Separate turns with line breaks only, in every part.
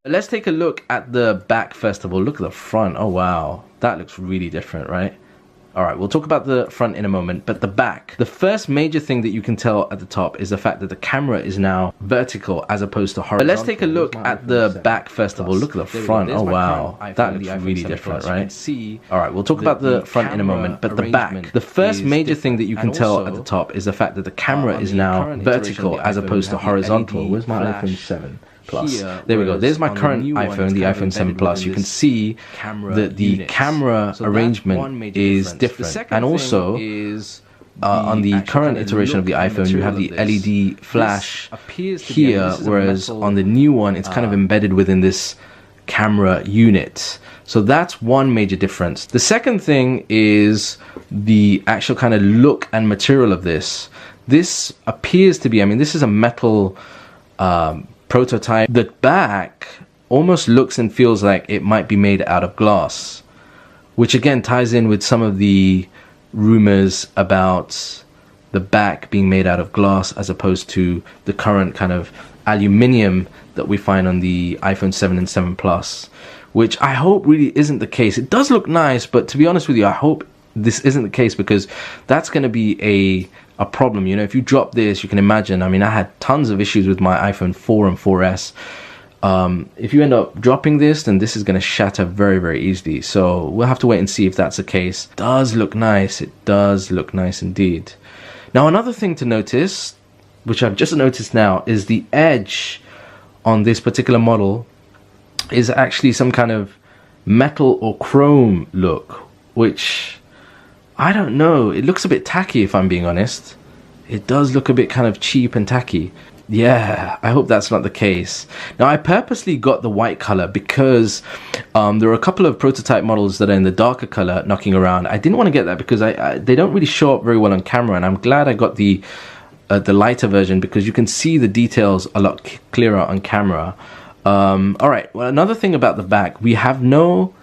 Let's take a look at the back first of all. Look at the front. Oh wow, that looks really different, right? Alright, we'll talk about the front in a moment, but the back. The first major thing that you can tell at the top is the fact that the camera is now vertical as opposed to horizontal. But let's take a look at the back first of all. Look at the front. Oh wow, that looks really different, right? Alright, we'll talk about the front in a moment, but the back. The first major thing that you can tell at the top is the fact that the camera is now vertical as opposed to horizontal. Where's my iPhone 7? Plus. There we go. There's my current iPhone, the iPhone 7 Plus. You can see that the camera arrangement is different. And also, on the current iteration of the iPhone, you have the LED flash here, whereas on the new one, it's kind of embedded within this camera unit. So that's one major difference. The second thing is the actual kind of look and material of this. This appears to be, I mean, this is a metal prototype. The back almost looks and feels like it might be made out of glass, which again ties in with some of the rumors about the back being made out of glass as opposed to the current kind of aluminium that we find on the iPhone 7 and 7 Plus, which I hope really isn't the case. It does look nice, but to be honest with you, I hope this isn't the case, because that's going to be a problem. You know, if you drop this, you can imagine, I mean, I had tons of issues with my iPhone 4 and 4S. If you end up dropping this, then this is going to shatter very, very easily. So we'll have to wait and see if that's the case. It does look nice. It does look nice indeed. Now, another thing to notice, which I've just noticed now, is the edge on this particular model is actually some kind of metal or chrome look, which I don't know, it looks a bit tacky if I'm being honest. It does look a bit kind of cheap and tacky. Yeah, I hope that's not the case. Now, I purposely got the white color because there are a couple of prototype models that are in the darker color knocking around. I didn't want to get that because they don't really show up very well on camera, and I'm glad I got the lighter version because you can see the details a lot clearer on camera. Alright, well, another thing about the back, we have no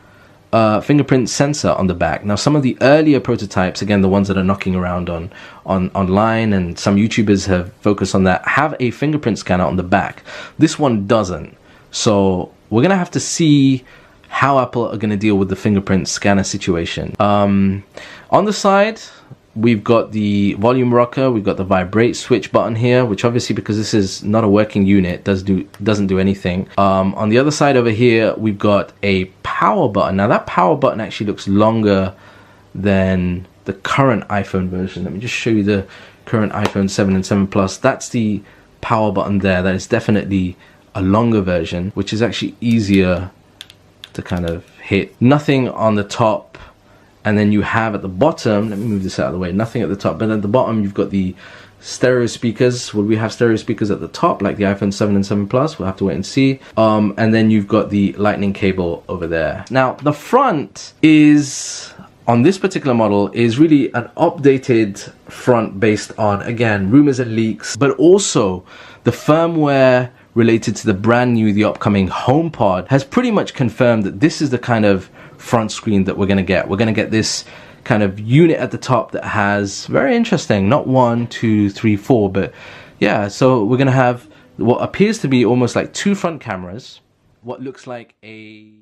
fingerprint sensor on the back. Now, some of the earlier prototypes, again the ones that are knocking around online, and some YouTubers have focused on that, have a fingerprint scanner on the back. This one doesn't. So we're gonna have to see how Apple are gonna deal with the fingerprint scanner situation. On the side, we've got the volume rocker, we've got the vibrate switch button here, which obviously, because this is not a working unit, doesn't do anything. On the other side over here, we've got a power button. Now, that power button actually looks longer than the current iPhone version. Let me just show you the current iPhone 7 and 7 Plus. That's the power button there. That is definitely a longer version, which is actually easier to kind of hit. Nothing on the top. And then you have at the bottom, let me move this out of the way, nothing at the top, but at the bottom you've got the stereo speakers. Will we have stereo speakers at the top like the iPhone 7 and 7 Plus? We'll have to wait and see. And then you've got the lightning cable over there. Now, the front is, on this particular model, is really an updated front based on, again, rumors and leaks, but also the firmware related to the brand new, the upcoming HomePod has pretty much confirmed that this is the kind of front screen that we're going to get. We're going to get this kind of unit at the top that has, very interesting, not 1, 2, 3, 4, but yeah, so we're going to have what appears to be almost like 2 front cameras, what looks like a